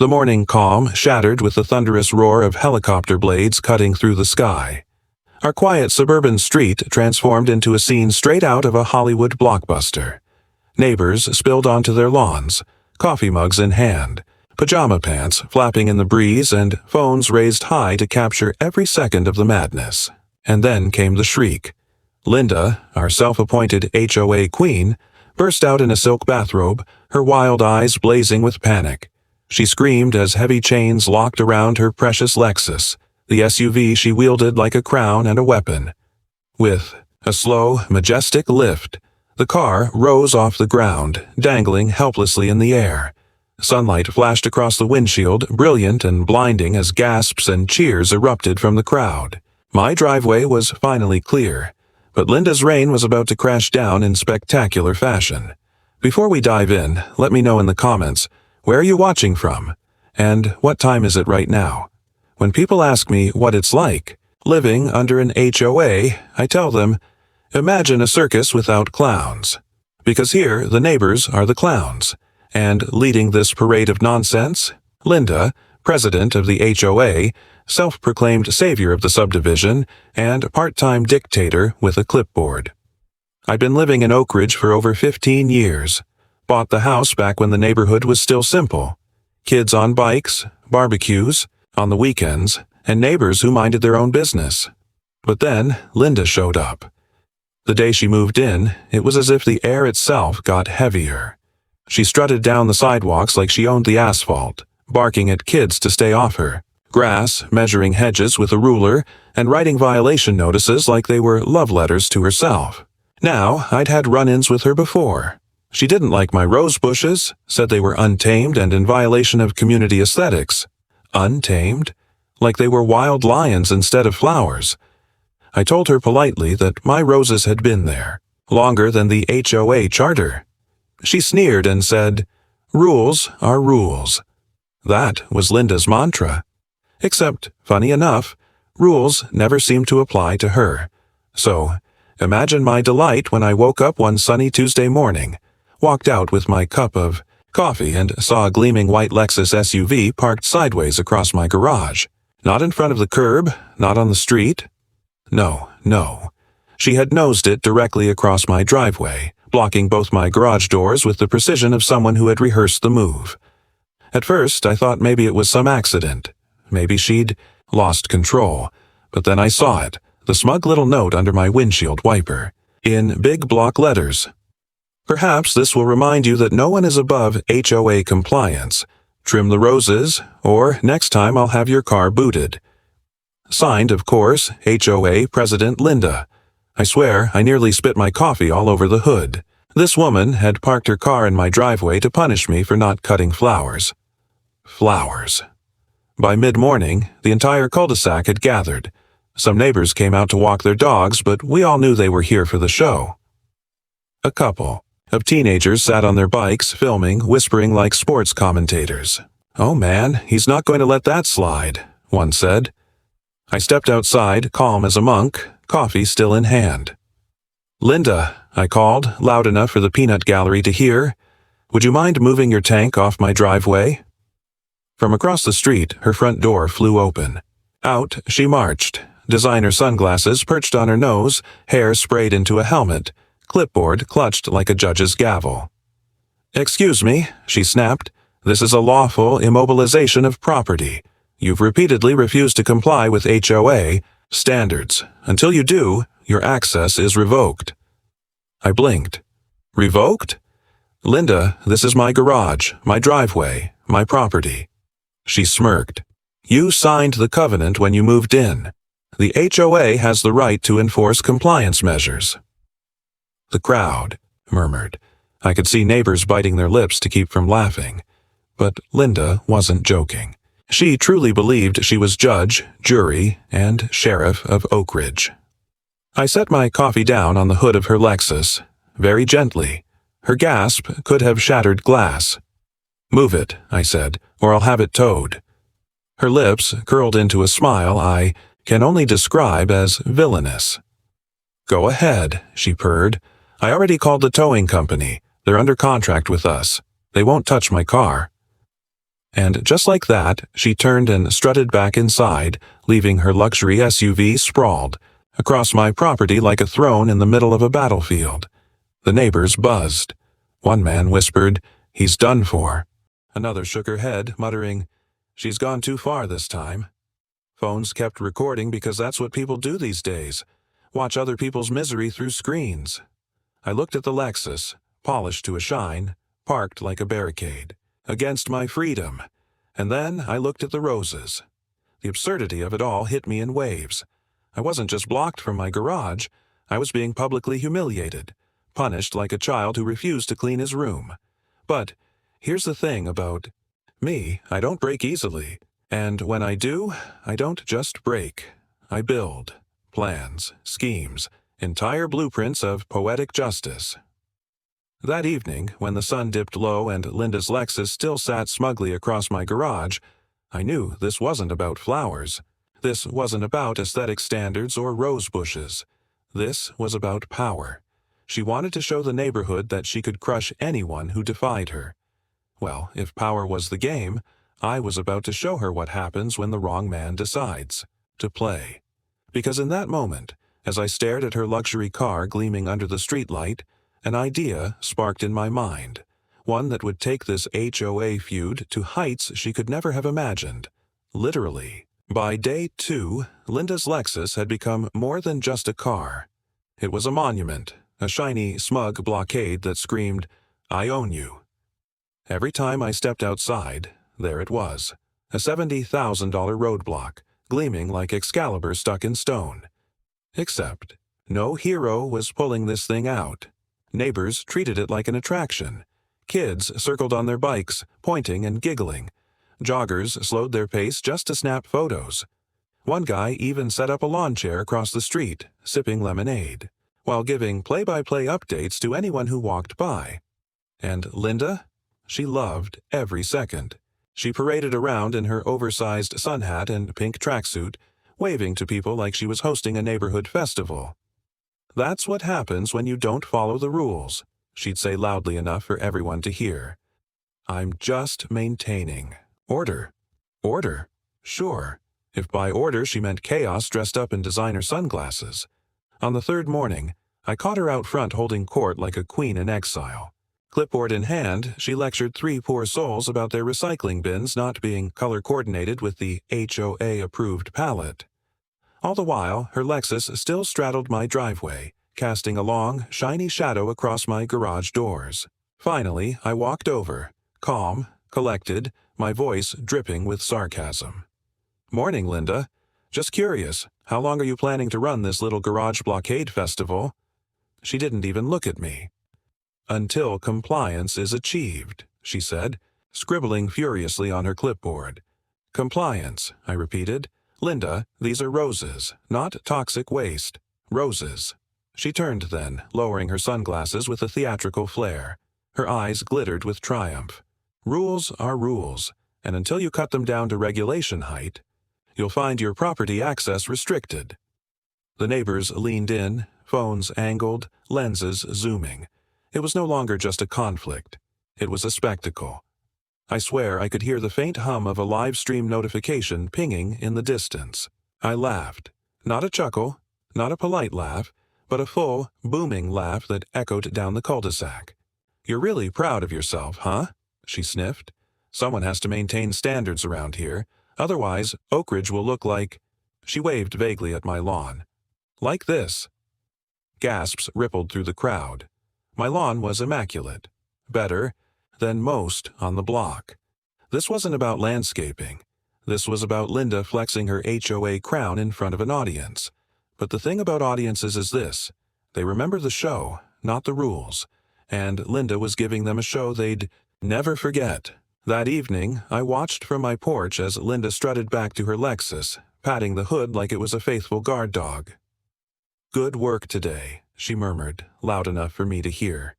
The morning calm shattered with the thunderous roar of helicopter blades cutting through the sky. Our quiet suburban street transformed into a scene straight out of a Hollywood blockbuster. Neighbors spilled onto their lawns, coffee mugs in hand, pajama pants flapping in the breeze, and phones raised high to capture every second of the madness. And then came the shriek. Linda, our self-appointed HOA queen, burst out in a silk bathrobe, her wild eyes blazing with panic. She screamed as heavy chains locked around her precious Lexus, the SUV she wielded like a crown and a weapon. With a slow, majestic lift, the car rose off the ground, dangling helplessly in the air. Sunlight flashed across the windshield, brilliant and blinding as gasps and cheers erupted from the crowd. My driveway was finally clear, but Linda's rain was about to crash down in spectacular fashion. Before we dive in, let me know in the comments, where are you watching from? And what time is it right now? When people ask me what it's like living under an HOA, I tell them, imagine a circus without clowns. Because here, the neighbors are the clowns. And leading this parade of nonsense, Linda, president of the HOA, self-proclaimed savior of the subdivision, and part-time dictator with a clipboard. I'd been living in Oak Ridge for over 15 years. Bought the house back when the neighborhood was still simple. Kids on bikes, barbecues, on the weekends, and neighbors who minded their own business. But then, Linda showed up. The day she moved in, it was as if the air itself got heavier. She strutted down the sidewalks like she owned the asphalt, barking at kids to stay off her, grass, measuring hedges with a ruler, and writing violation notices like they were love letters to herself. Now, I'd had run-ins with her before. She didn't like my rose bushes, said they were untamed and in violation of community aesthetics. Untamed? Like they were wild lions instead of flowers. I told her politely that my roses had been there, longer than the HOA charter. She sneered and said, rules are rules. That was Linda's mantra. Except, funny enough, rules never seemed to apply to her. So, imagine my delight when I woke up one sunny Tuesday morning, walked out with my cup of coffee and saw a gleaming white Lexus SUV parked sideways across my garage. Not in front of the curb, not on the street. No. She had nosed it directly across my driveway, blocking both my garage doors with the precision of someone who had rehearsed the move. At first, I thought maybe it was some accident. Maybe she'd lost control. But then I saw it, the smug little note under my windshield wiper, in big block letters. Perhaps this will remind you that no one is above HOA compliance. Trim the roses, or next time I'll have your car booted. Signed, of course, HOA President Linda. I swear I nearly spit my coffee all over the hood. This woman had parked her car in my driveway to punish me for not cutting flowers. Flowers. By mid-morning, the entire cul-de-sac had gathered. Some neighbors came out to walk their dogs, but we all knew they were here for the show. A couple of teenagers sat on their bikes, filming, whispering like sports commentators. "Oh man, he's not going to let that slide," one said. I stepped outside, calm as a monk, coffee still in hand. "Linda," I called, loud enough for the peanut gallery to hear, "would you mind moving your tank off my driveway?" From across the street, her front door flew open. Out she marched, designer sunglasses perched on her nose, hair sprayed into a helmet, clipboard clutched like a judge's gavel. "Excuse me," she snapped. "This is a lawful immobilization of property. You've repeatedly refused to comply with HOA standards. Until you do, your access is revoked." I blinked. "Revoked?" "Linda, this is my garage, my driveway, my property." She smirked. "You signed the covenant when you moved in. The HOA has the right to enforce compliance measures." The crowd murmured. I could see neighbors biting their lips to keep from laughing. But Linda wasn't joking. She truly believed she was judge, jury, and sheriff of Oak Ridge. I set my coffee down on the hood of her Lexus, very gently. Her gasp could have shattered glass. "Move it," I said, "or I'll have it towed." Her lips curled into a smile I can only describe as villainous. "Go ahead," she purred. "I already called the towing company. They're under contract with us. They won't touch my car." And just like that, she turned and strutted back inside, leaving her luxury SUV sprawled across my property like a throne in the middle of a battlefield. The neighbors buzzed. One man whispered, "He's done for." Another shook her head, muttering, "She's gone too far this time." Phones kept recording because that's what people do these days. Watch other people's misery through screens. I looked at the Lexus, polished to a shine, parked like a barricade, against my freedom. And then I looked at the roses. The absurdity of it all hit me in waves. I wasn't just blocked from my garage, I was being publicly humiliated, punished like a child who refused to clean his room. But here's the thing about me, I don't break easily. And when I do, I don't just break. I build. Plans, schemes, entire blueprints of poetic justice. That evening, when the sun dipped low and Linda's Lexus still sat smugly across my garage, I knew this wasn't about flowers. This wasn't about aesthetic standards or rose bushes. This was about power. She wanted to show the neighborhood that she could crush anyone who defied her. Well, if power was the game, I was about to show her what happens when the wrong man decides to play. Because in that moment, as I stared at her luxury car gleaming under the streetlight, an idea sparked in my mind, one that would take this HOA feud to heights she could never have imagined. Literally. By day 2, Linda's Lexus had become more than just a car. It was a monument, a shiny, smug blockade that screamed, "I own you." Every time I stepped outside, there it was, a $70,000 roadblock, gleaming like Excalibur stuck in stone. Except, no hero was pulling this thing out. Neighbors treated it like an attraction. Kids circled on their bikes, pointing and giggling. Joggers slowed their pace just to snap photos. One guy even set up a lawn chair across the street, sipping lemonade, while giving play-by-play updates to anyone who walked by. And Linda? She loved every second. She paraded around in her oversized sun hat and pink tracksuit, waving to people like she was hosting a neighborhood festival. "That's what happens when you don't follow the rules," she'd say loudly enough for everyone to hear. "I'm just maintaining order." Order? Sure. If by order she meant chaos dressed up in designer sunglasses. On the third morning, I caught her out front holding court like a queen in exile. Clipboard in hand, she lectured 3 poor souls about their recycling bins not being color-coordinated with the HOA-approved palette. All the while, her Lexus still straddled my driveway, casting a long, shiny shadow across my garage doors. Finally, I walked over, calm, collected, my voice dripping with sarcasm. "Morning, Linda. Just curious, how long are you planning to run this little garage blockade festival?" She didn't even look at me. "Until compliance is achieved," she said, scribbling furiously on her clipboard. "Compliance," I repeated. "Linda, these are roses, not toxic waste. Roses." She turned then, lowering her sunglasses with a theatrical flair. Her eyes glittered with triumph. "Rules are rules, and until you cut them down to regulation height, you'll find your property access restricted." The neighbors leaned in, phones angled, lenses zooming. It was no longer just a conflict. It was a spectacle. I swear I could hear the faint hum of a live stream notification pinging in the distance. I laughed. Not a chuckle, not a polite laugh, but a full, booming laugh that echoed down the cul-de-sac. "You're really proud of yourself, huh?" she sniffed. "Someone has to maintain standards around here. Otherwise, Oak Ridge will look like—" She waved vaguely at my lawn. "Like this." Gasps rippled through the crowd. My lawn was immaculate. Better than most on the block. This wasn't about landscaping. This was about Linda flexing her HOA crown in front of an audience. But the thing about audiences is this. They remember the show, not the rules. And Linda was giving them a show they'd never forget. That evening, I watched from my porch as Linda strutted back to her Lexus, patting the hood like it was a faithful guard dog. "Good work today," she murmured, loud enough for me to hear.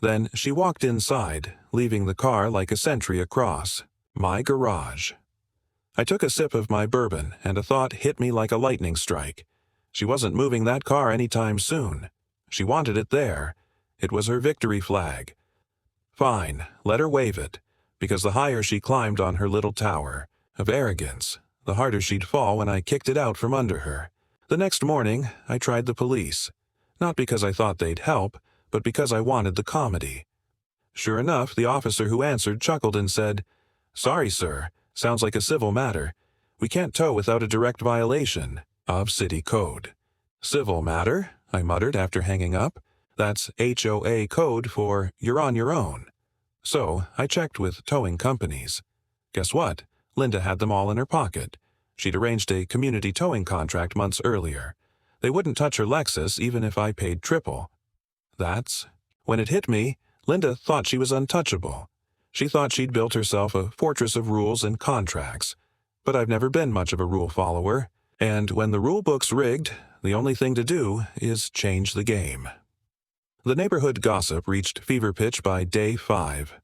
Then she walked inside, leaving the car like a sentry across my garage. I took a sip of my bourbon, and a thought hit me like a lightning strike. She wasn't moving that car anytime soon. She wanted it there. It was her victory flag. Fine, let her wave it. because the higher she climbed on her little tower of arrogance, the harder she'd fall when I kicked it out from under her. The next morning, I tried the police, not because I thought they'd help, but because I wanted the comedy. Sure enough, the officer who answered chuckled and said, "Sorry, sir, sounds like a civil matter. We can't tow without a direct violation of city code." "Civil matter?" I muttered after hanging up. "That's HOA code for you're on your own." So I checked with towing companies. Guess what? Linda had them all in her pocket. She'd arranged a community towing contract months earlier. They wouldn't touch her Lexus even if I paid triple. That's when it hit me. Linda thought she was untouchable. She thought she'd built herself a fortress of rules and contracts. But I've never been much of a rule follower, and when the rule book's rigged, the only thing to do is change the game. The neighborhood gossip reached fever pitch by day 5.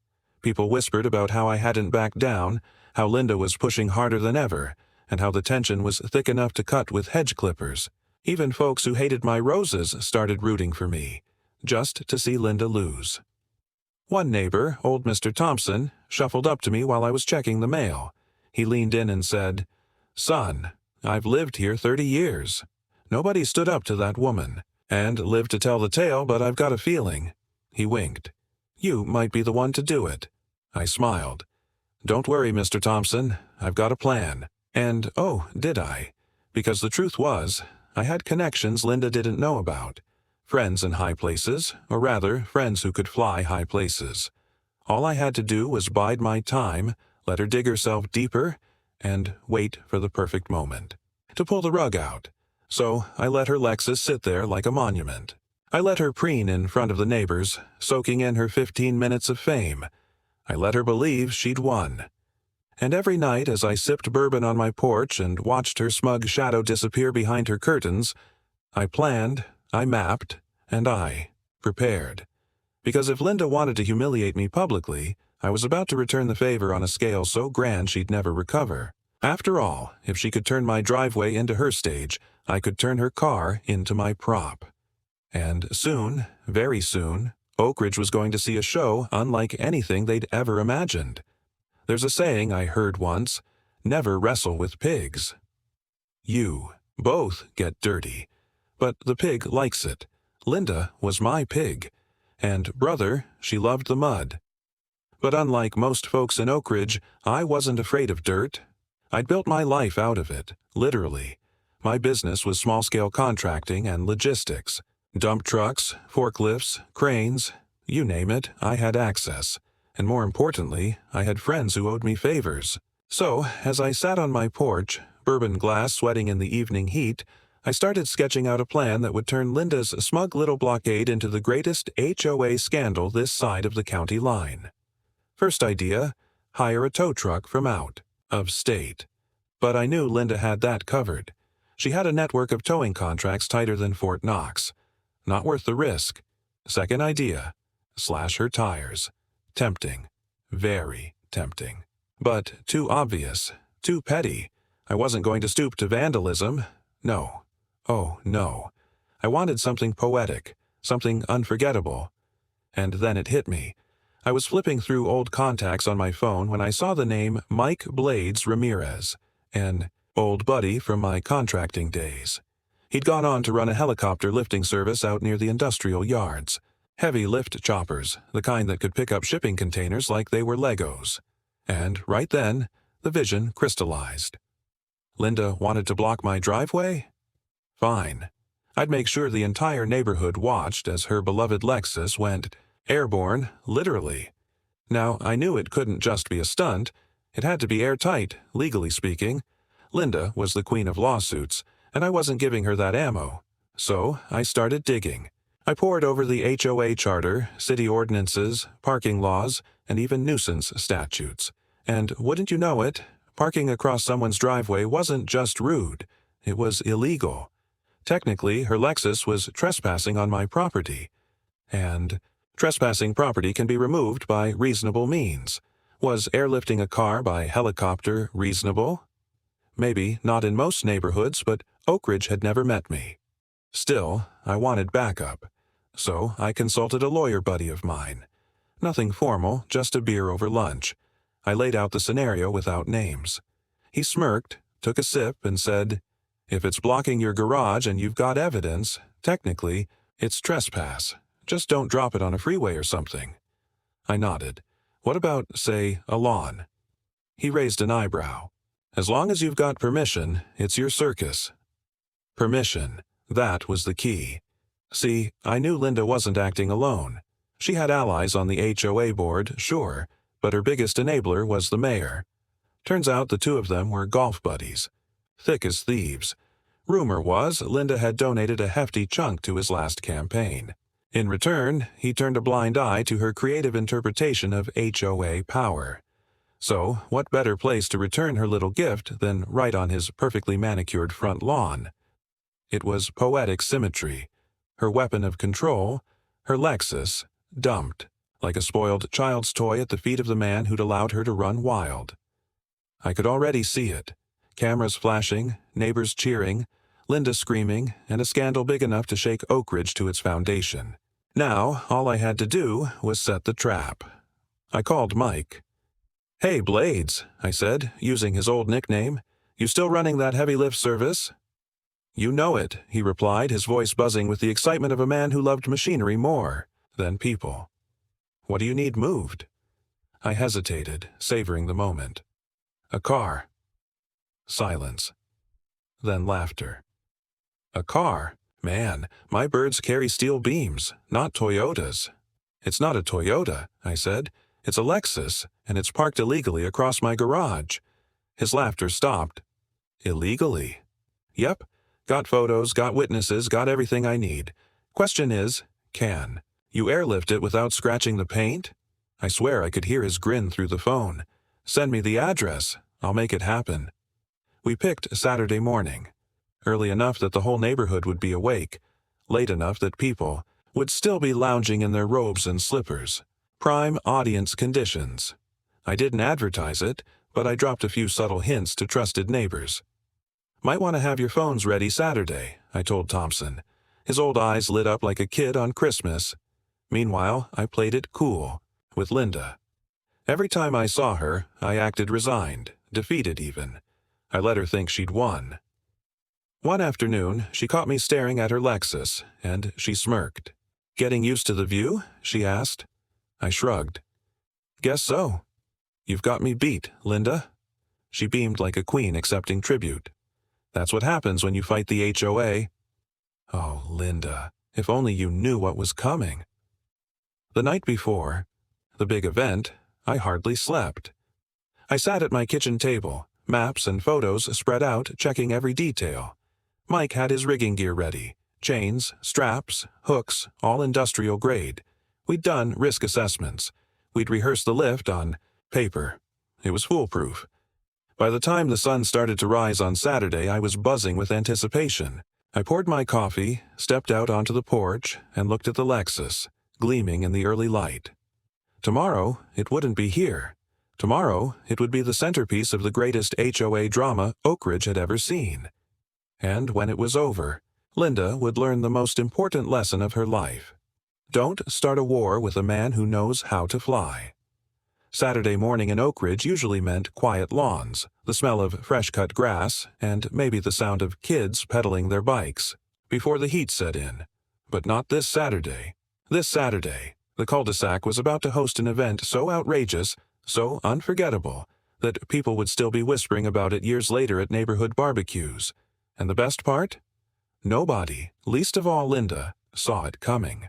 People whispered about how I hadn't backed down, how Linda was pushing harder than ever, and how the tension was thick enough to cut with hedge clippers. Even folks who hated my roses started rooting for me, just to see Linda lose. One neighbor, old Mr. Thompson, shuffled up to me while I was checking the mail. He leaned in and said, "Son, I've lived here 30 years. Nobody stood up to that woman, and lived to tell the tale, but I've got a feeling." He winked. "You might be the one to do it." I smiled. "Don't worry, Mr. Thompson, I've got a plan." And, oh, did I? Because the truth was, I had connections Linda didn't know about. Friends in high places, or rather, friends who could fly high places. All I had to do was bide my time, let her dig herself deeper, and wait for the perfect moment to pull the rug out. So I let her Lexus sit there like a monument. I let her preen in front of the neighbors, soaking in her 15 minutes of fame. I let her believe she'd won. And every night as I sipped bourbon on my porch and watched her smug shadow disappear behind her curtains, I planned, I mapped, and I prepared. Because if Linda wanted to humiliate me publicly, I was about to return the favor on a scale so grand she'd never recover. After all, if she could turn my driveway into her stage, I could turn her car into my prop. And soon, very soon, Oak Ridge was going to see a show unlike anything they'd ever imagined. There's a saying I heard once, "Never wrestle with pigs." You both get dirty, but the pig likes it. Linda was my pig, and brother, she loved the mud. But unlike most folks in Oak Ridge, I wasn't afraid of dirt. I'd built my life out of it, literally. My business was small-scale contracting and logistics. Dump trucks, forklifts, cranes, you name it, I had access. And more importantly, I had friends who owed me favors. So, as I sat on my porch, bourbon glass sweating in the evening heat, I started sketching out a plan that would turn Linda's smug little blockade into the greatest HOA scandal this side of the county line. First idea, hire a tow truck from out of state. But I knew Linda had that covered. She had a network of towing contracts tighter than Fort Knox. Not worth the risk. Second idea, slash her tires. Tempting. Very tempting. But too obvious. Too petty. I wasn't going to stoop to vandalism. No. Oh, no. I wanted something poetic. Something unforgettable. And then it hit me. I was flipping through old contacts on my phone when I saw the name Mike Blades Ramirez, an old buddy from my contracting days. He'd gone on to run a helicopter lifting service out near the industrial yards. Heavy lift choppers, the kind that could pick up shipping containers like they were Legos. And right then, the vision crystallized. Linda wanted to block my driveway? Fine. I'd make sure the entire neighborhood watched as her beloved Lexus went airborne, literally. Now, I knew it couldn't just be a stunt. It had to be airtight, legally speaking. Linda was the queen of lawsuits, and I wasn't giving her that ammo. So I started digging. I pored over the HOA charter, city ordinances, parking laws, and even nuisance statutes. And wouldn't you know it, parking across someone's driveway wasn't just rude, it was illegal. Technically, her Lexus was trespassing on my property. And trespassing property can be removed by reasonable means. Was airlifting a car by helicopter reasonable? Maybe not in most neighborhoods, but Oak Ridge had never met me. Still, I wanted backup. So I consulted a lawyer buddy of mine. Nothing formal, just a beer over lunch. I laid out the scenario without names. He smirked, took a sip, and said, "If it's blocking your garage and you've got evidence, technically, it's trespass. Just don't drop it on a freeway or something." I nodded. "What about, say, a lawn?" He raised an eyebrow. "As long as you've got permission, it's your circus." Permission. That was the key. See, I knew Linda wasn't acting alone. She had allies on the HOA board, sure, but her biggest enabler was the mayor. Turns out the two of them were golf buddies. Thick as thieves. Rumor was Linda had donated a hefty chunk to his last campaign. In return, he turned a blind eye to her creative interpretation of HOA power. So, what better place to return her little gift than right on his perfectly manicured front lawn? It was poetic symmetry. Her weapon of control, her Lexus, dumped, like a spoiled child's toy at the feet of the man who'd allowed her to run wild. I could already see it. Cameras flashing, neighbors cheering, Linda screaming, and a scandal big enough to shake Oak Ridge to its foundation. Now, all I had to do was set the trap. I called Mike. "Hey, Blades," I said, using his old nickname. "You still running that heavy lift service?" "You know it," he replied, his voice buzzing with the excitement of a man who loved machinery more than people. "What do you need moved?" I hesitated, savoring the moment. "A car." Silence. Then laughter. "A car? Man, my birds carry steel beams, not Toyotas." "It's not a Toyota," I said. "It's a Lexus, and it's parked illegally across my garage." His laughter stopped. "Illegally?" "Yep. Got photos, got witnesses, got everything I need. Question is, can you airlift it without scratching the paint?" I swear I could hear his grin through the phone. "Send me the address. I'll make it happen." We picked Saturday morning. Early enough that the whole neighborhood would be awake. Late enough that people would still be lounging in their robes and slippers. Prime audience conditions. I didn't advertise it, but I dropped a few subtle hints to trusted neighbors. "Might want to have your phones ready Saturday," I told Thompson. His old eyes lit up like a kid on Christmas. Meanwhile, I played it cool, with Linda. Every time I saw her, I acted resigned, defeated even. I let her think she'd won. One afternoon, she caught me staring at her Lexus, and she smirked. "Getting used to the view?" she asked. I shrugged. "Guess so." "You've got me beat, Linda." She beamed like a queen accepting tribute. "That's what happens when you fight the HOA. Oh, Linda, if only you knew what was coming. The night before, the big event, I hardly slept. I sat at my kitchen table, maps and photos spread out, checking every detail. Mike had his rigging gear ready. Chains, straps, hooks, all industrial grade. We'd done risk assessments. We'd rehearsed the lift on paper. It was foolproof. By the time the sun started to rise on Saturday, I was buzzing with anticipation. I poured my coffee, stepped out onto the porch, and looked at the Lexus, gleaming in the early light. Tomorrow, it wouldn't be here. Tomorrow, it would be the centerpiece of the greatest HOA drama Oak Ridge had ever seen. And when it was over, Linda would learn the most important lesson of her life. Don't start a war with a man who knows how to fly. Saturday morning in Oak Ridge usually meant quiet lawns, the smell of fresh-cut grass, and maybe the sound of kids pedaling their bikes, before the heat set in. But not this Saturday. This Saturday, the cul-de-sac was about to host an event so outrageous, so unforgettable, that people would still be whispering about it years later at neighborhood barbecues. And the best part? Nobody, least of all Linda, saw it coming.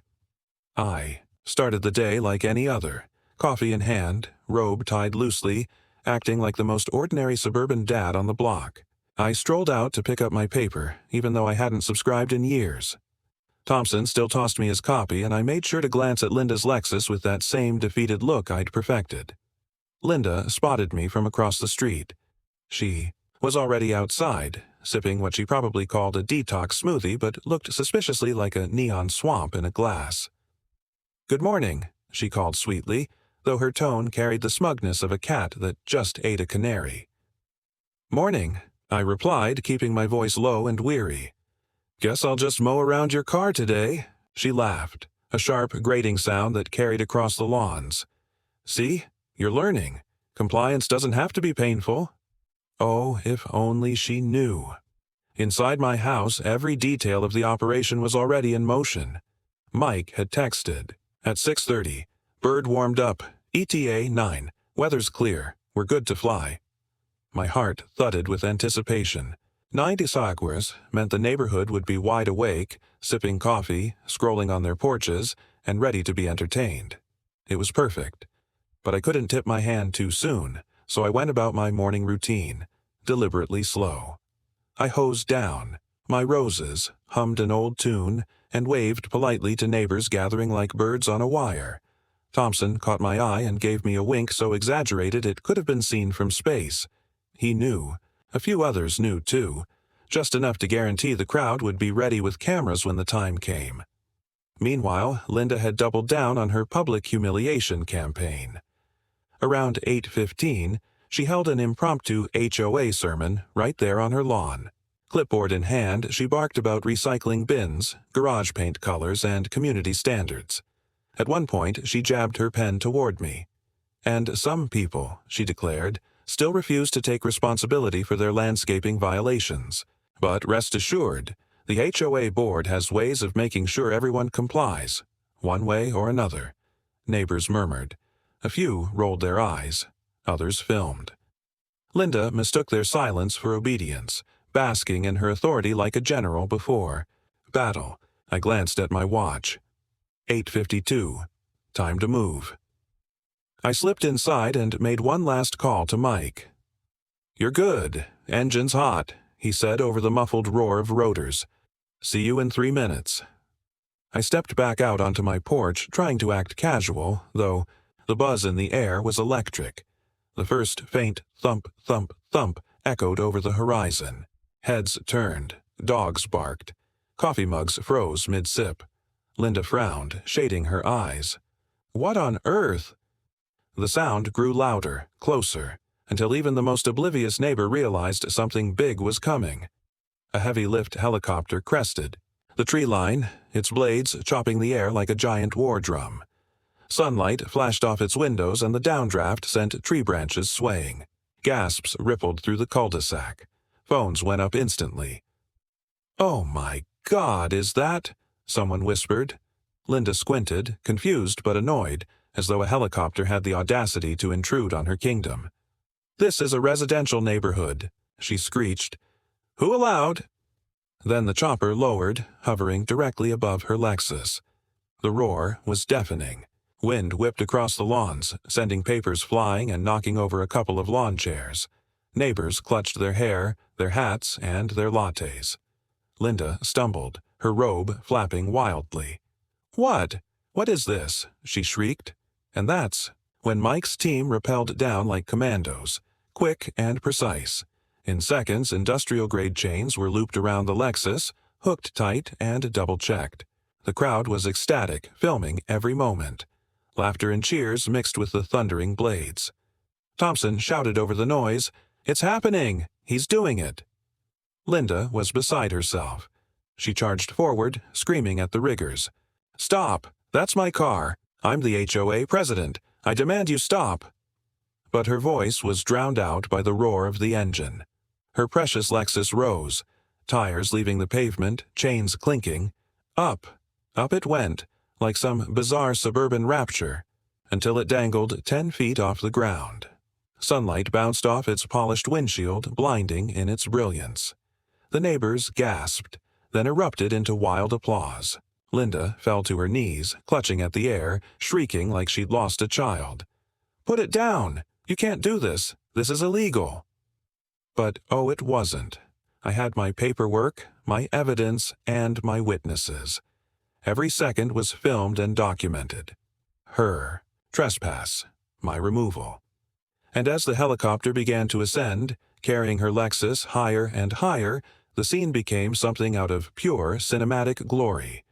I started the day like any other, coffee in hand, robe tied loosely, acting like the most ordinary suburban dad on the block. I strolled out to pick up my paper, even though I hadn't subscribed in years. Thompson still tossed me his copy, and I made sure to glance at Linda's Lexus with that same defeated look I'd perfected. Linda spotted me from across the street. She was already outside, sipping what she probably called a detox smoothie but looked suspiciously like a neon swamp in a glass. "Good morning," she called sweetly, though her tone carried the smugness of a cat that just ate a canary. "Morning," I replied, keeping my voice low and weary. "Guess I'll just mow around your car today," she laughed, a sharp, grating sound that carried across the lawns. "See? You're learning. Compliance doesn't have to be painful. Oh, if only she knew. Inside my house, every detail of the operation was already in motion. Mike had texted. At 6:30, bird warmed up, ETA 9, weather's clear, we're good to fly. My heart thudded with anticipation. 90 hours meant the neighborhood would be wide awake, sipping coffee, scrolling on their porches, and ready to be entertained. It was perfect. But I couldn't tip my hand too soon, so I went about my morning routine, deliberately slow. I hosed down my roses, hummed an old tune, and waved politely to neighbors gathering like birds on a wire. Thompson caught my eye and gave me a wink so exaggerated it could have been seen from space. He knew. A few others knew too, just enough to guarantee the crowd would be ready with cameras when the time came. Meanwhile, Linda had doubled down on her public humiliation campaign. Around 8:15, she held an impromptu HOA sermon right there on her lawn. Clipboard in hand, she barked about recycling bins, garage paint colors, and community standards. At one point, she jabbed her pen toward me. And some people, she declared, still refuse to take responsibility for their landscaping violations. But rest assured, the HOA board has ways of making sure everyone complies, one way or another. Neighbors murmured. A few rolled their eyes. Others filmed. Linda mistook their silence for obedience, basking in her authority like a general before battle. I glanced at my watch. 8:52. Time to move. I slipped inside and made one last call to Mike. "You're good. Engine's hot," he said over the muffled roar of rotors. "See you in 3 minutes." I stepped back out onto my porch, trying to act casual, though the buzz in the air was electric. The first faint thump, thump, thump echoed over the horizon. Heads turned. Dogs barked. Coffee mugs froze mid-sip. Linda frowned, shading her eyes. "What on earth?" The sound grew louder, closer, until even the most oblivious neighbor realized something big was coming. A heavy-lift helicopter crested. The tree line, its blades chopping the air like a giant war drum. Sunlight flashed off its windows and the downdraft sent tree branches swaying. Gasps rippled through the cul-de-sac. Phones went up instantly. "Oh my God, is that?" someone whispered. Linda squinted, confused but annoyed, as though a helicopter had the audacity to intrude on her kingdom. "This is a residential neighborhood," she screeched. "Who allowed?" Then the chopper lowered, hovering directly above her Lexus. The roar was deafening. Wind whipped across the lawns, sending papers flying and knocking over a couple of lawn chairs. Neighbors clutched their hair, their hats, and their lattes. Linda stumbled, her robe flapping wildly. "What? What is this?" she shrieked. And that's when Mike's team rappelled down like commandos, quick and precise. In seconds, industrial-grade chains were looped around the Lexus, hooked tight and double-checked. The crowd was ecstatic, filming every moment. Laughter and cheers mixed with the thundering blades. Thompson shouted over the noise, "It's happening! He's doing it!" Linda was beside herself. She charged forward, screaming at the riggers. "Stop! That's my car! I'm the HOA president! I demand you stop!" But her voice was drowned out by the roar of the engine. Her precious Lexus rose, tires leaving the pavement, chains clinking. Up it went, like some bizarre suburban rapture, until it dangled 10 feet off the ground. Sunlight bounced off its polished windshield, blinding in its brilliance. The neighbors gasped, then erupted into wild applause. Linda fell to her knees, clutching at the air, shrieking like she'd lost a child. "Put it down! You can't do this! This is illegal!" But oh, it wasn't. I had my paperwork, my evidence, and my witnesses. Every second was filmed and documented. Her trespass, my removal. And as the helicopter began to ascend, carrying her Lexus higher and higher, the scene became something out of pure cinematic glory.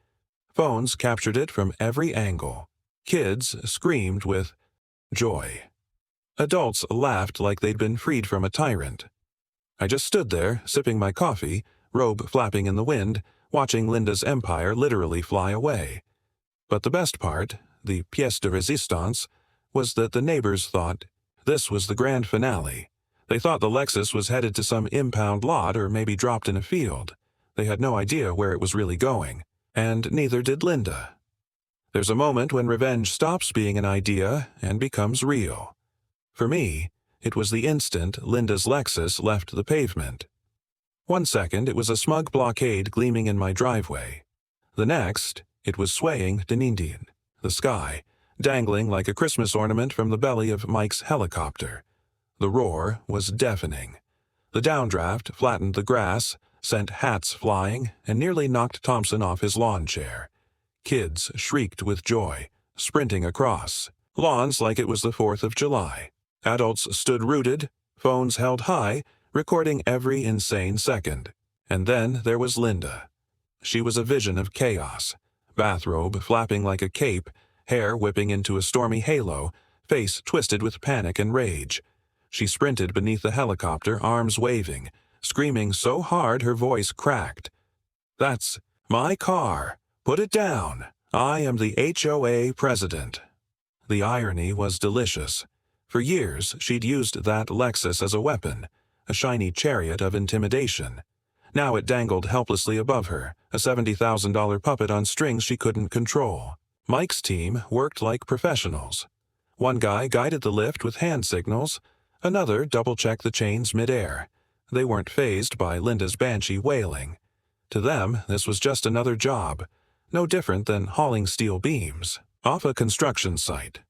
Phones captured it from every angle. Kids screamed with joy. Adults laughed like they'd been freed from a tyrant. I just stood there, sipping my coffee, robe flapping in the wind, watching Linda's empire literally fly away. But the best part, the pièce de résistance, was that the neighbors thought This was the grand finale. They thought the Lexus was headed to some impound lot or maybe dropped in a field. They had no idea where it was really going, and neither did Linda. There's a moment when revenge stops being an idea and becomes real. For me, it was the instant Linda's Lexus left the pavement. 1 second, it was a smug blockade gleaming in my driveway. The next, it was swaying Dunedin, the sky, dangling like a Christmas ornament from the belly of Mike's helicopter. The roar was deafening. The downdraft flattened the grass, sent hats flying, and nearly knocked Thompson off his lawn chair. Kids shrieked with joy, sprinting across lawns like it was the 4th of July. Adults stood rooted, phones held high, recording every insane second. And then there was Linda. She was a vision of chaos, bathrobe flapping like a cape, hair whipping into a stormy halo, face twisted with panic and rage. She sprinted beneath the helicopter, arms waving, screaming so hard her voice cracked. "That's my car. Put it down. I am the HOA president." The irony was delicious. For years, she'd used that Lexus as a weapon, a shiny chariot of intimidation. Now it dangled helplessly above her, a $70,000 puppet on strings she couldn't control. Mike's team worked like professionals. One guy guided the lift with hand signals, another double-checked the chains mid-air. They weren't fazed by Linda's banshee wailing. To them, this was just another job, no different than hauling steel beams off a construction site.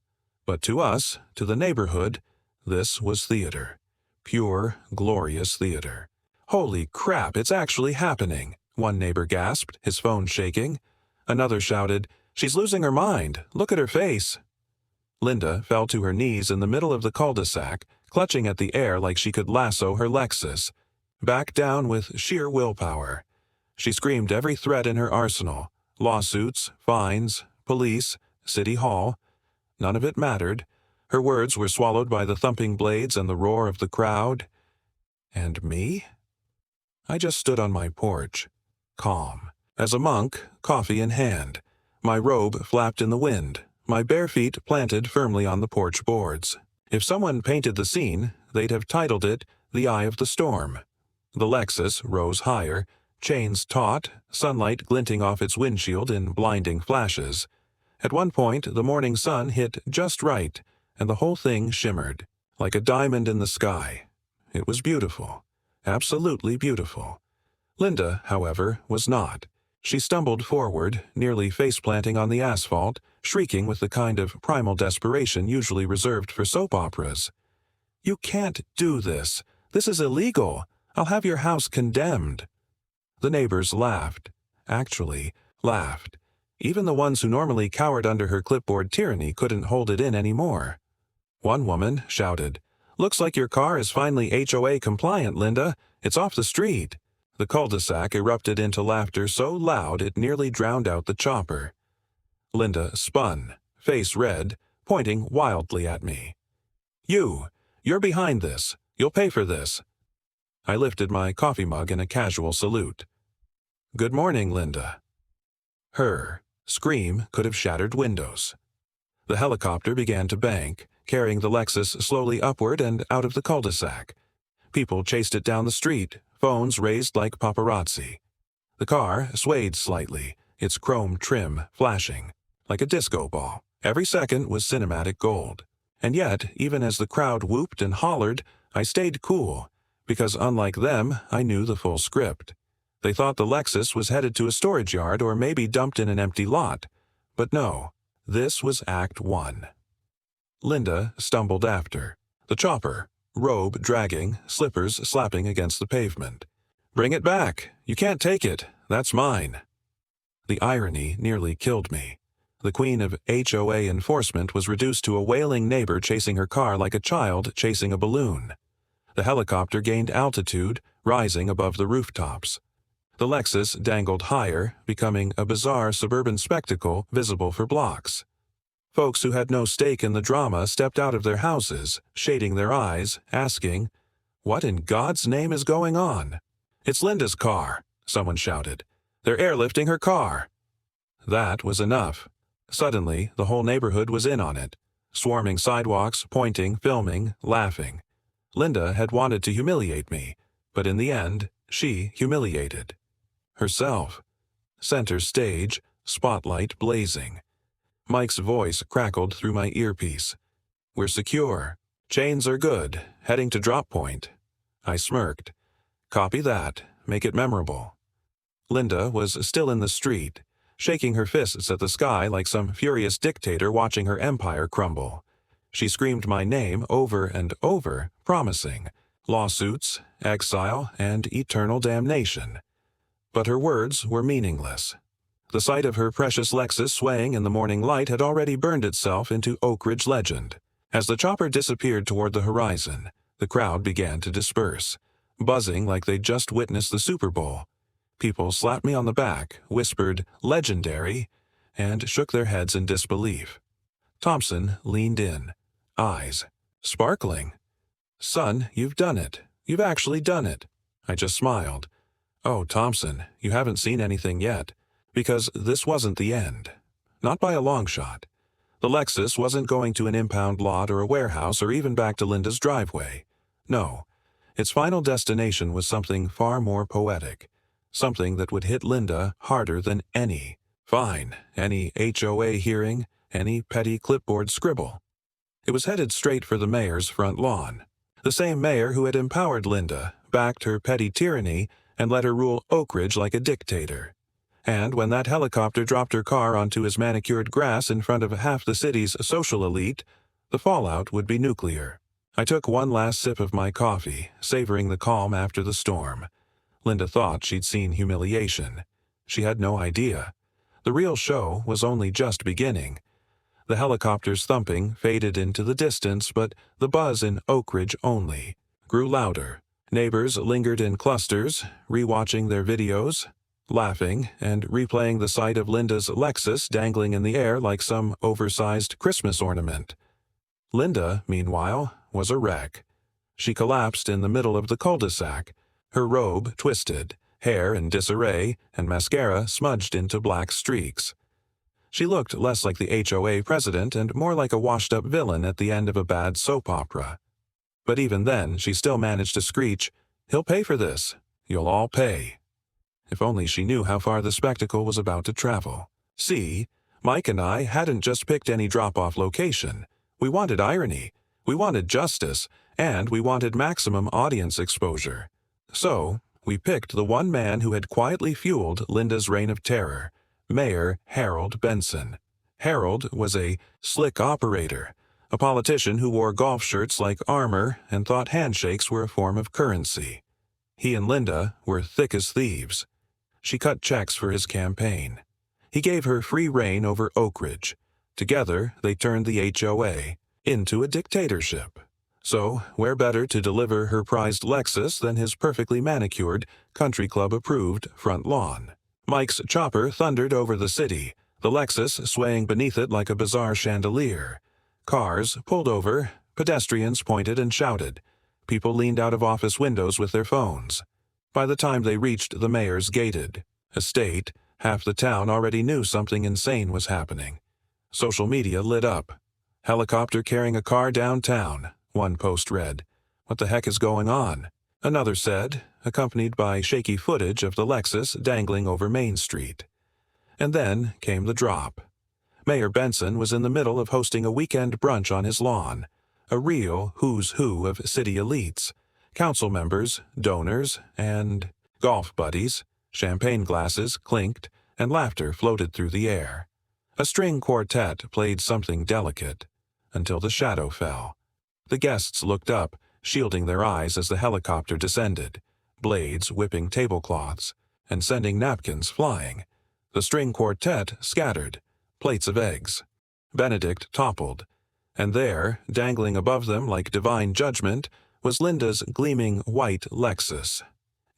But to us, to the neighborhood, this was theater. Pure, glorious theater. "Holy crap, it's actually happening," one neighbor gasped, his phone shaking. Another shouted, "She's losing her mind. Look at her face." Linda fell to her knees in the middle of the cul-de-sac, clutching at the air like she could lasso her Lexus. Back down with sheer willpower. She screamed every threat in her arsenal. Lawsuits, fines, police, city hall. None of it mattered. Her words were swallowed by the thumping blades and the roar of the crowd. And me? I just stood on my porch, calm. As a monk, coffee in hand. My robe flapped in the wind, my bare feet planted firmly on the porch boards. If someone painted the scene, they'd have titled it "The Eye of the Storm." The Lexus rose higher, chains taut, sunlight glinting off its windshield in blinding flashes. At one point, the morning sun hit just right, and the whole thing shimmered, like a diamond in the sky. It was beautiful, absolutely beautiful. Linda, however, was not. She stumbled forward, nearly face-planting on the asphalt, shrieking with the kind of primal desperation usually reserved for soap operas. "You can't do this. This is illegal. I'll have your house condemned." The neighbors laughed. Actually, laughed. Even the ones who normally cowered under her clipboard tyranny couldn't hold it in anymore. One woman shouted, "Looks like your car is finally HOA compliant, Linda. It's off the street." The cul-de-sac erupted into laughter so loud it nearly drowned out the chopper. Linda spun, face red, pointing wildly at me. You're behind this. You'll pay for this." I lifted my coffee mug in a casual salute. "Good morning, Linda." Her scream could have shattered windows. The helicopter began to bank, carrying the Lexus slowly upward and out of the cul-de-sac. People chased it down the street, phones raised like paparazzi. The car swayed slightly, its chrome trim flashing, like a disco ball. Every second was cinematic gold. And yet, even as the crowd whooped and hollered, I stayed cool, because unlike them, I knew the full script. They thought the Lexus was headed to a storage yard or maybe dumped in an empty lot. But no, this was Act 1. Linda stumbled after. The chopper, robe dragging, slippers slapping against the pavement. "Bring it back. You can't take it. That's mine." The irony nearly killed me. The queen of HOA enforcement was reduced to a wailing neighbor chasing her car like a child chasing a balloon. The helicopter gained altitude, rising above the rooftops. The Lexus dangled higher, becoming a bizarre suburban spectacle visible for blocks. Folks who had no stake in the drama stepped out of their houses, shading their eyes, asking, "What in God's name is going on?" "It's Linda's car," someone shouted. "They're airlifting her car." That was enough. Suddenly, the whole neighborhood was in on it. Swarming sidewalks, pointing, filming, laughing. Linda had wanted to humiliate me, but in the end, she humiliated herself. Center stage, spotlight blazing. Mike's voice crackled through my earpiece. "We're secure. Chains are good. Heading to drop point." I smirked. "Copy that. Make it memorable." Linda was still in the street, shaking her fists at the sky like some furious dictator watching her empire crumble. She screamed my name over and over, promising lawsuits, exile, and eternal damnation. But her words were meaningless. The sight of her precious Lexus swaying in the morning light had already burned itself into Oak Ridge legend. As the chopper disappeared toward the horizon, the crowd began to disperse, buzzing like they'd just witnessed the Super Bowl. People slapped me on the back, whispered, "Legendary," and shook their heads in disbelief. Thompson leaned in, eyes sparkling. "Son, you've done it. You've actually done it." I just smiled. "Oh, Thompson, you haven't seen anything yet, because this wasn't the end. Not by a long shot. The Lexus wasn't going to an impound lot or a warehouse or even back to Linda's driveway. No, its final destination was something far more poetic, something that would hit Linda harder than any HOA hearing, any petty clipboard scribble. It was headed straight for the mayor's front lawn. The same mayor who had empowered Linda, backed her petty tyranny, and let her rule Oak Ridge like a dictator. And when that helicopter dropped her car onto his manicured grass in front of half the city's social elite, the fallout would be nuclear. I took one last sip of my coffee, savoring the calm after the storm. Linda thought she'd seen humiliation. She had no idea. The real show was only just beginning. The helicopter's thumping faded into the distance, but the buzz in Oak Ridge only grew louder. Neighbors lingered in clusters, rewatching their videos, laughing and replaying the sight of Linda's Lexus dangling in the air like some oversized Christmas ornament. Linda, meanwhile, was a wreck. She collapsed in the middle of the cul-de-sac, her robe twisted, hair in disarray, and mascara smudged into black streaks. She looked less like the HOA president and more like a washed-up villain at the end of a bad soap opera. But even then, she still managed to screech, "He'll pay for this. You'll all pay." If only she knew how far the spectacle was about to travel. See, Mike and I hadn't just picked any drop-off location. We wanted irony, we wanted justice, and we wanted maximum audience exposure. So, we picked the one man who had quietly fueled Linda's reign of terror, Mayor Harold Benson. Harold was a slick operator, a politician who wore golf shirts like armor and thought handshakes were a form of currency. He and Linda were thick as thieves. She cut checks for his campaign. He gave her free reign over Oak Ridge. Together, they turned the HOA into a dictatorship. So, where better to deliver her prized Lexus than his perfectly manicured, country club-approved front lawn? Mike's chopper thundered over the city, the Lexus swaying beneath it like a bizarre chandelier. Cars pulled over, pedestrians pointed and shouted. People leaned out of office windows with their phones. By the time they reached the mayor's gated estate, half the town already knew something insane was happening. Social media lit up. "Helicopter carrying a car downtown," one post read. "What the heck is going on?" Another said, accompanied by shaky footage of the Lexus dangling over Main Street. And then came the drop. Mayor Benson was in the middle of hosting a weekend brunch on his lawn, a real who's who of city elites, council members, donors, and golf buddies. Champagne glasses clinked, and laughter floated through the air. A string quartet played something delicate, until the shadow fell. The guests looked up, shielding their eyes as the helicopter descended, blades whipping tablecloths, and sending napkins flying. The string quartet scattered, plates of eggs. Benedict toppled, and there, dangling above them like divine judgment, was Linda's gleaming white Lexus.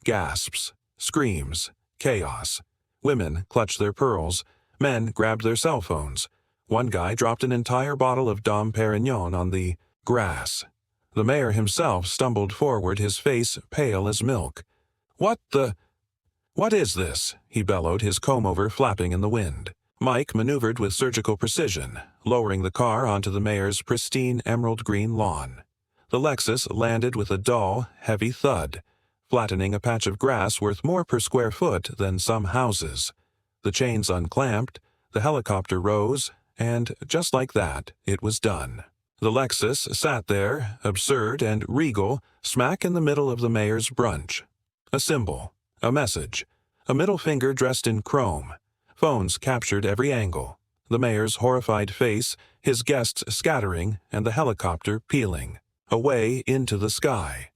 Gasps, screams, chaos. Women clutched their pearls, men grabbed their cell phones. One guy dropped an entire bottle of Dom Perignon on the grass. The mayor himself stumbled forward, his face pale as milk. "What is this?" he bellowed, his comb-over flapping in the wind. Mike maneuvered with surgical precision, lowering the car onto the mayor's pristine emerald green lawn. The Lexus landed with a dull, heavy thud, flattening a patch of grass worth more per square foot than some houses. The chains unclamped, the helicopter rose, and just like that, it was done. The Lexus sat there, absurd and regal, smack in the middle of the mayor's brunch. A symbol, a message, a middle finger dressed in chrome. Phones captured every angle. The mayor's horrified face, his guests scattering, and the helicopter peeling away into the sky.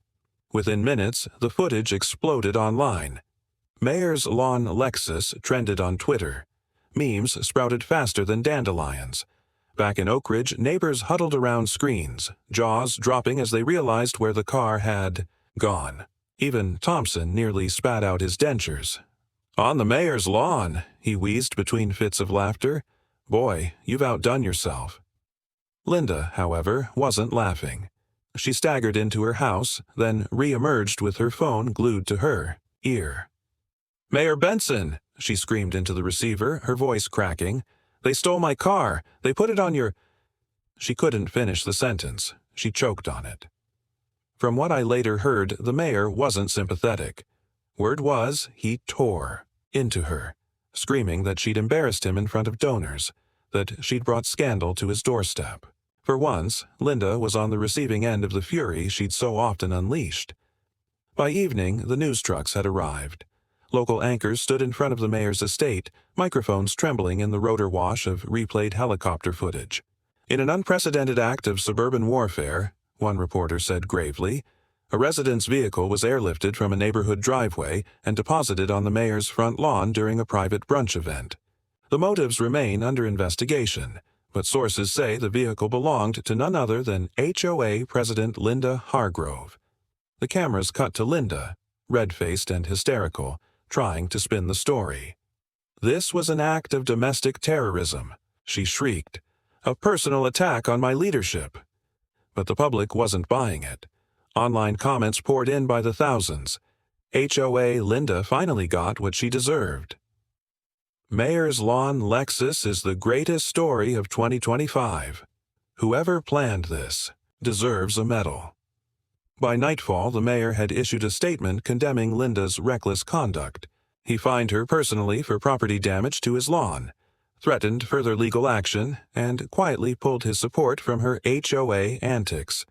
Within minutes, the footage exploded online. Mayor's lawn Lexus trended on Twitter. Memes sprouted faster than dandelions. Back in Oak Ridge, neighbors huddled around screens, jaws dropping as they realized where the car had gone. Even Thompson nearly spat out his dentures. "On the mayor's lawn," he wheezed between fits of laughter. "Boy, you've outdone yourself." Linda, however, wasn't laughing. She staggered into her house, then re-emerged with her phone glued to her ear. "Mayor Benson," she screamed into the receiver, her voice cracking. "They stole my car. They put it on your—" She couldn't finish the sentence. She choked on it. From what I later heard, the mayor wasn't sympathetic. Word was, he tore into her, screaming that she'd embarrassed him in front of donors, that she'd brought scandal to his doorstep. For once, Linda was on the receiving end of the fury she'd so often unleashed. By evening, the news trucks had arrived. Local anchors stood in front of the mayor's estate, microphones trembling in the rotor wash of replayed helicopter footage. In an unprecedented act of suburban warfare, one reporter said gravely, a resident's vehicle was airlifted from a neighborhood driveway and deposited on the mayor's front lawn during a private brunch event. The motives remain under investigation, but sources say the vehicle belonged to none other than HOA President Linda Hargrove. The cameras cut to Linda, red-faced and hysterical, trying to spin the story. "This was an act of domestic terrorism," she shrieked. "A personal attack on my leadership." But the public wasn't buying it. Online comments poured in by the thousands. HOA Linda finally got what she deserved. "Mayor's lawn Lexus is the greatest story of 2025. Whoever planned this deserves a medal." By nightfall, the mayor had issued a statement condemning Linda's reckless conduct. He fined her personally for property damage to his lawn, threatened further legal action, and quietly pulled his support from her HOA antics.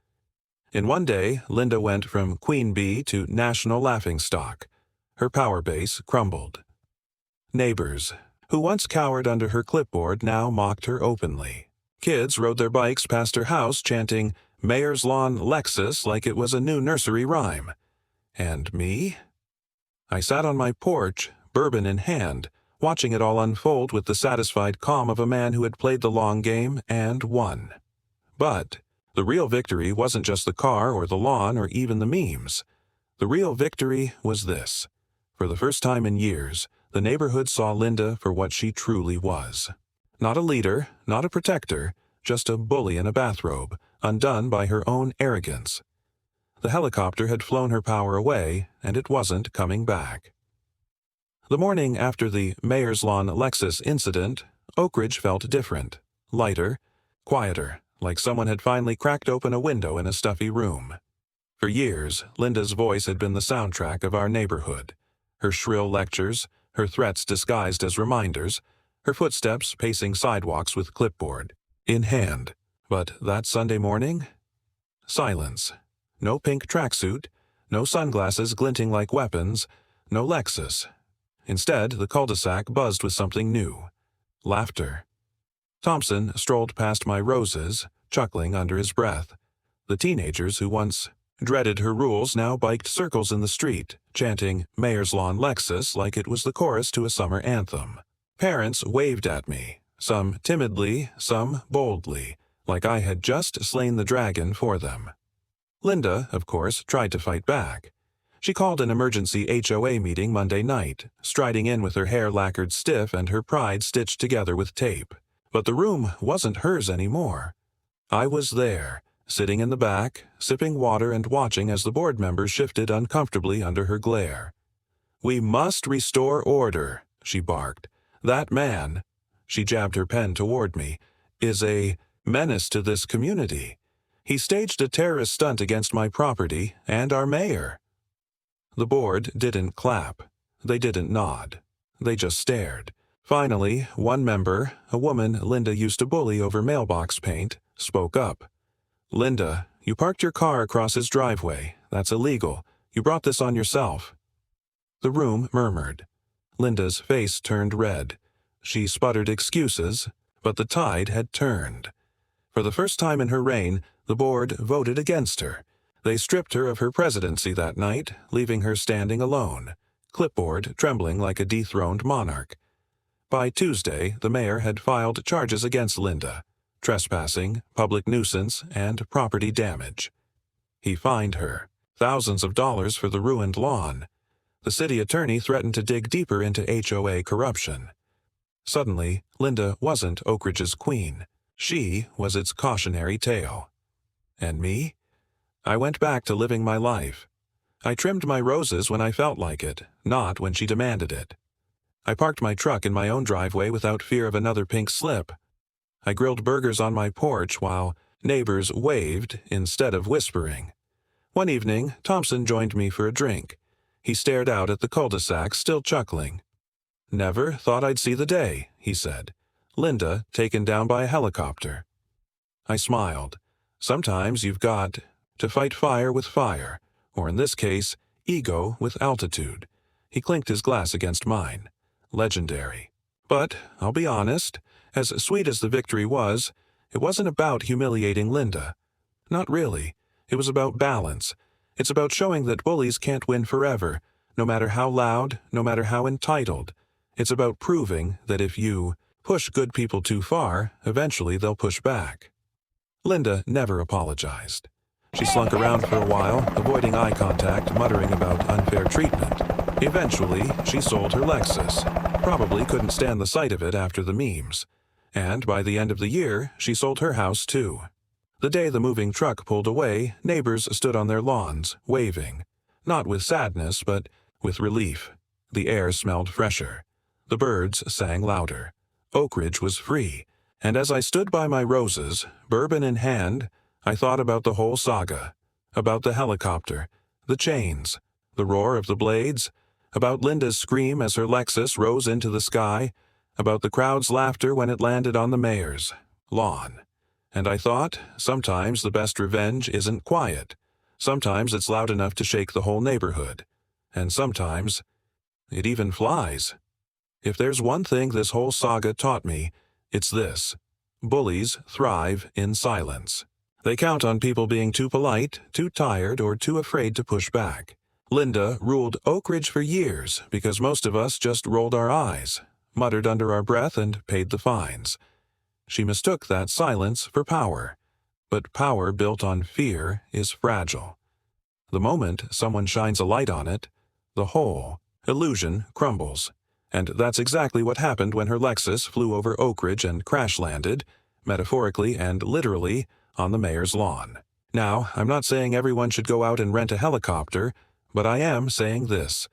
In one day, Linda went from queen bee to national laughingstock. Her power base crumbled. Neighbors, who once cowered under her clipboard, now mocked her openly. Kids rode their bikes past her house chanting, "Mayor's lawn Lexus," like it was a new nursery rhyme. And me? I sat on my porch, bourbon in hand, watching it all unfold with the satisfied calm of a man who had played the long game and won. But the real victory wasn't just the car or the lawn or even the memes. The real victory was this. For the first time in years, the neighborhood saw Linda for what she truly was. Not a leader, not a protector, just a bully in a bathrobe, undone by her own arrogance. The helicopter had flown her power away, and it wasn't coming back. The morning after the Mayor's Lawn Lexus incident, Oak Ridge felt different, lighter, quieter, like someone had finally cracked open a window in a stuffy room. For years, Linda's voice had been the soundtrack of our neighborhood. Her shrill lectures, her threats disguised as reminders, her footsteps pacing sidewalks with clipboard in hand. But that Sunday morning? Silence. No pink tracksuit, no sunglasses glinting like weapons, no Lexus. Instead, the cul-de-sac buzzed with something new. Laughter. Thompson strolled past my roses, chuckling under his breath. The teenagers who once dreaded her rules now biked circles in the street, chanting Mayor's Lawn Lexus like it was the chorus to a summer anthem. Parents waved at me, some timidly, some boldly, like I had just slain the dragon for them. Linda, of course, tried to fight back. She called an emergency HOA meeting Monday night, striding in with her hair lacquered stiff and her pride stitched together with tape. But the room wasn't hers anymore. I was there, sitting in the back, sipping water and watching as the board members shifted uncomfortably under her glare. "We must restore order," she barked. "That man," She jabbed her pen toward me. "Is a menace to this community. He staged a terrorist stunt against my property and our mayor." The board didn't clap. They didn't nod. They just stared. Finally, one member, a woman Linda used to bully over mailbox paint, spoke up. "Linda, you parked your car across his driveway. That's illegal. You brought this on yourself." The room murmured. Linda's face turned red. She sputtered excuses, but the tide had turned. For the first time in her reign, the board voted against her. They stripped her of her presidency that night, leaving her standing alone, clipboard trembling like a dethroned monarch. By Tuesday, the mayor had filed charges against Linda: trespassing, public nuisance, and property damage. He fined her thousands of dollars for the ruined lawn. The city attorney threatened to dig deeper into HOA corruption. Suddenly, Linda wasn't Oak Ridge's queen. She was its cautionary tale. And me? I went back to living my life. I trimmed my roses when I felt like it, not when she demanded it. I parked my truck in my own driveway without fear of another pink slip. I grilled burgers on my porch while neighbors waved instead of whispering. One evening, Thompson joined me for a drink. He stared out at the cul-de-sac, still chuckling. "Never thought I'd see the day," he said. "Linda taken down by a helicopter." I smiled. Sometimes you've got to fight fire with fire, or in this case, ego with altitude. He clinked his glass against mine. Legendary. But, I'll be honest, as sweet as the victory was, it wasn't about humiliating Linda. Not really. It was about balance. It's about showing that bullies can't win forever, no matter how loud, no matter how entitled. It's about proving that if you push good people too far, eventually they'll push back. Linda never apologized. She slunk around for a while, avoiding eye contact, muttering about unfair treatment. Eventually, she sold her Lexus. Probably couldn't stand the sight of it after the memes. And by the end of the year, she sold her house too. The day the moving truck pulled away, neighbors stood on their lawns, waving. Not with sadness, but with relief. The air smelled fresher. The birds sang louder. Oak Ridge was free. And as I stood by my roses, bourbon in hand, I thought about the whole saga. About the helicopter, the chains, the roar of the blades, about Linda's scream as her Lexus rose into the sky, about the crowd's laughter when it landed on the mayor's lawn. And I thought, sometimes the best revenge isn't quiet. Sometimes it's loud enough to shake the whole neighborhood. And sometimes it even flies. If there's one thing this whole saga taught me, it's this: bullies thrive in silence. They count on people being too polite, too tired, or too afraid to push back. Linda ruled Oak Ridge for years because most of us just rolled our eyes, muttered under our breath, and paid the fines. She mistook that silence for power. But power built on fear is fragile. The moment someone shines a light on it, the whole illusion crumbles. And that's exactly what happened when her Lexus flew over Oak Ridge and crash-landed, metaphorically and literally, on the mayor's lawn. Now, I'm not saying everyone should go out and rent a helicopter, but I am saying this: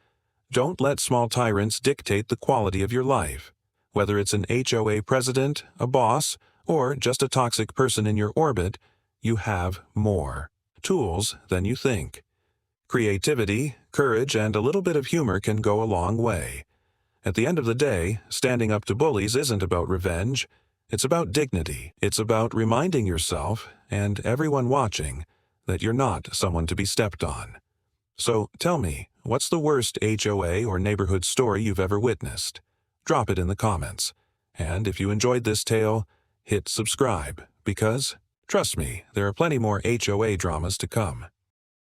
don't let small tyrants dictate the quality of your life. Whether it's an HOA president, a boss, or just a toxic person in your orbit, you have more tools than you think. Creativity, courage, and a little bit of humor can go a long way. At the end of the day, standing up to bullies isn't about revenge. It's about dignity. It's about reminding yourself, and everyone watching, that you're not someone to be stepped on. So tell me, what's the worst HOA or neighborhood story you've ever witnessed? Drop it in the comments. And if you enjoyed this tale, hit subscribe, because, trust me, there are plenty more HOA dramas to come.